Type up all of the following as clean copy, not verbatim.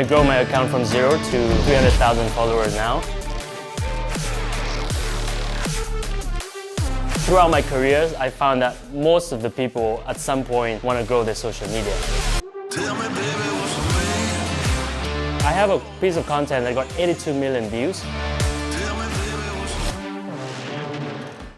I grow my account from 0 to 300,000 followers now. Throughout my careers, I found that most of the people at some point want to grow their social media. I have a piece of content that got 82 million views.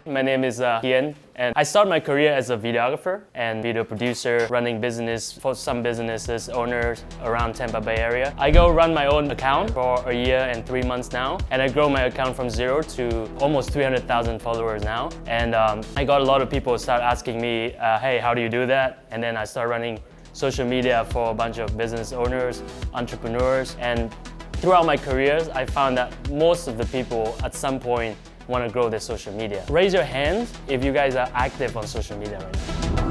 My name is Hien, and I started my career as a videographer and video producer, running business for some businesses, owners around Tampa Bay area. I go run my own account for a year and 3 months now, and I grow my account from 0 to almost 300,000 followers now. And I got a lot of people start asking me, hey, how do you do that? And then I start running social media for a bunch of business owners, entrepreneurs, and throughout my careers, I found that most of the people at some point want to grow their social media. Raise your hands if you guys are active on social media right now.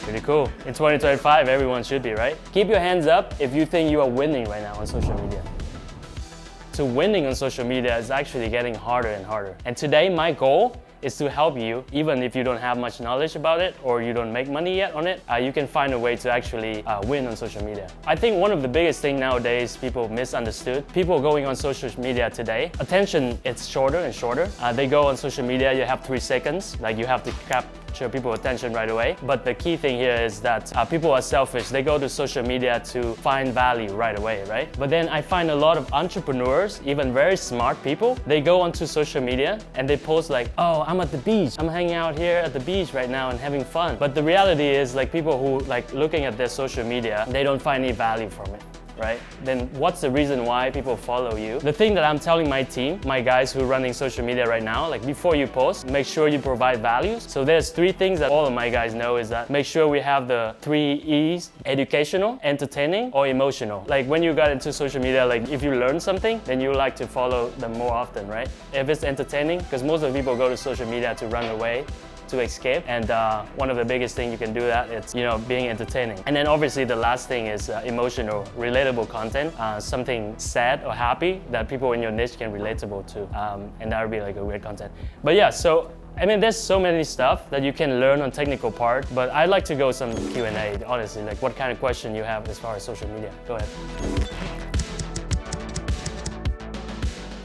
Pretty cool. In 2025, everyone should be, right? Keep your hands up if you think you are winning right now on social media. So winning on social media is actually getting harder and harder. And today, my goal is to help you, even if you don't have much knowledge about it or you don't make money yet on it, you can find a way to actually win on social media. I think one of the biggest things nowadays people misunderstood, people going on social media today, attention it's shorter and shorter. They go on social media, you have 3 seconds, like you have to capture people's attention right away. But the key thing here is that people are selfish. They go to social media to find value right away, right? But then I find a lot of entrepreneurs, even very smart people, they go onto social media and they post like, oh, I'm at the beach. I'm hanging out here at the beach right now and having fun. But the reality is like people who like looking at their social media, they don't find any value from it. Right? Then what's the reason why people follow you? The thing that I'm telling my team, my guys who are running social media right now, like before you post, make sure you provide values. So there's 3 things that all of my guys know is that make sure we have the 3 E's, educational, entertaining, or emotional. Like when you got into social media, like if you learn something, then you like to follow them more often, right? If it's entertaining, because most of the people go to social media to run away, to escape, and one of the biggest things you can do that it's being entertaining. And then obviously the last thing is emotional, relatable content, something sad or happy that people in your niche can relatable to, and that would be like a weird content. But yeah, so I mean, there's so many stuff that you can learn on technical part, but I'd like to go some Q&A, honestly, like what kind of question you have as far as social media. Go ahead.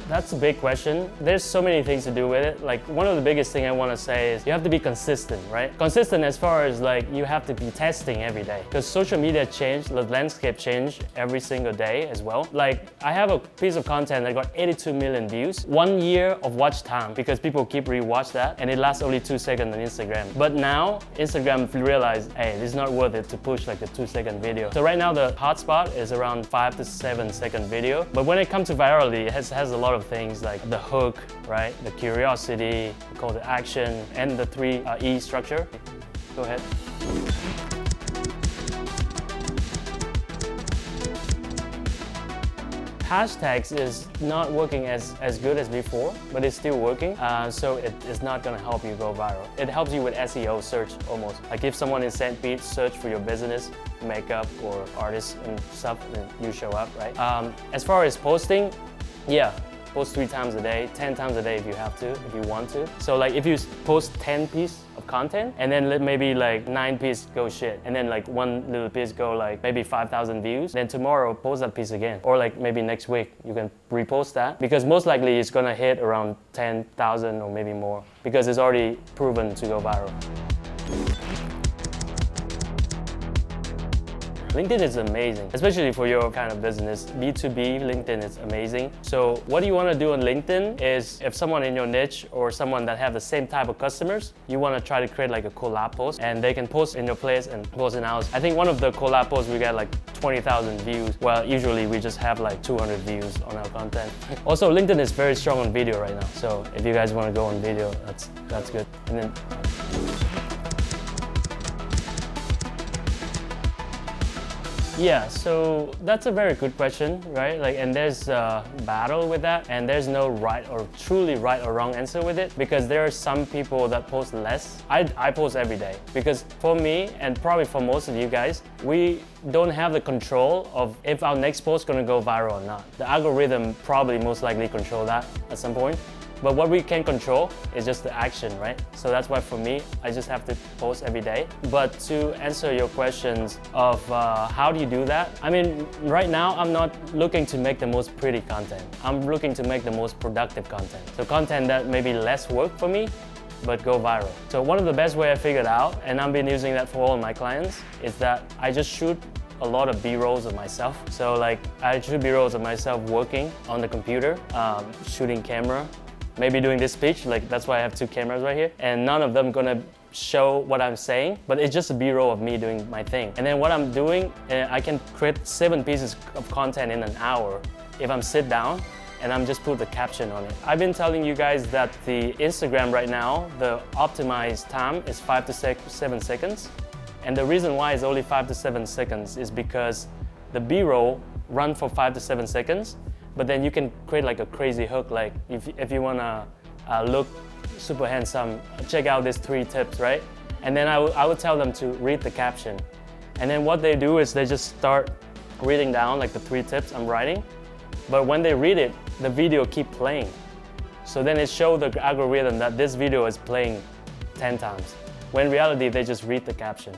That's a big question. There's so many things to do with it. Like one of the biggest thing I want to say is you have to be consistent, right? Consistent as far as like you have to be testing every day because social media change, the landscape change every single day as well. Like I have a piece of content that got 82 million views, 1 year of watch time because people keep rewatch that and it lasts only 2 seconds on Instagram. But now Instagram realized, hey, this is not worth it to push like a 2-second video. So right now the hotspot is around 5 to 7 second video. But when it comes to virality, it has a lot of things like the hook, right? The curiosity, the call to action, and the 3 E structure. Go ahead. Hashtags is not working as good as before, but it's still working. So it is not gonna help you go viral. It helps you with SEO search almost. Like if someone in St. Pete search for your business, makeup or artists and stuff, then you show up, right? As far as posting, yeah. Post 3 times a day, 10 times a day if you have to, if you want to. So like if you post 10 pieces of content and then let maybe like 9 pieces go shit and then like 1 little piece go like maybe 5,000 views, then tomorrow post that piece again. Or like maybe next week you can repost that because most likely it's gonna hit around 10,000 or maybe more because it's already proven to go viral. LinkedIn is amazing, especially for your kind of business. B2B, LinkedIn is amazing. So what you want to do on LinkedIn is if someone in your niche or someone that have the same type of customers, you want to try to create like a collab post and they can post in your place and post in ours. I think one of the collab posts we got like 20,000 views, while usually we just have like 200 views on our content. Also, LinkedIn is very strong on video right now. So if you guys want to go on video, that's good. And then yeah, so that's a very good question, right? Like, and there's a battle with that, and there's no right or truly right or wrong answer with it because there are some people that post less. I post every day because for me, and probably for most of you guys, we don't have the control of if our next post is gonna go viral or not. The algorithm probably most likely control that at some point. But what we can control is just the action, right? So that's why for me, I just have to post every day. But to answer your questions of how do you do that? I mean, right now, I'm not looking to make the most pretty content. I'm looking to make the most productive content. So content that maybe less work for me, but go viral. So one of the best way I figured out, and I've been using that for all of my clients, is that I just shoot a lot of B-rolls of myself. So like, I shoot B-rolls of myself working on the computer, shooting camera, maybe doing this speech, like that's why I have 2 cameras right here. And none of them gonna show what I'm saying, but it's just a B-roll of me doing my thing. And then what I'm doing, I can create 7 pieces of content in an hour if I'm sit down and I'm just put the caption on it. I've been telling you guys that the Instagram right now, the optimized time is 5 to 7 seconds. And the reason why it's only 5 to 7 seconds is because the B-roll run for 5 to 7 seconds, but then you can create like a crazy hook, like if you wanna look super handsome, check out these 3 tips, right? And then I would tell them to read the caption. And then what they do is they just start reading down like the 3 tips I'm writing. But when they read it, the video keep playing. So then it shows the algorithm that this video is playing 10 times. When in reality, they just read the caption.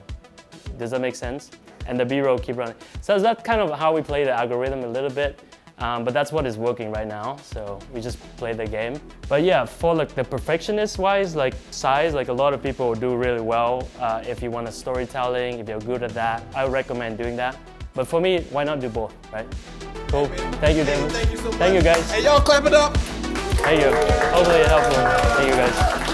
Does that make sense? And the B-roll keep running. So that's kind of how we play the algorithm a little bit. But that's what is working right now, so we just play the game. But yeah, for like the perfectionist-wise, like size, like a lot of people do really well. If you want a storytelling, if you're good at that, I would recommend doing that. But for me, why not do both, right? Cool. Thank you, Damon. Thank you so much. Thank you, guys. Hey, y'all clap it up. Thank you. Hopefully it helpful. Thank you, guys.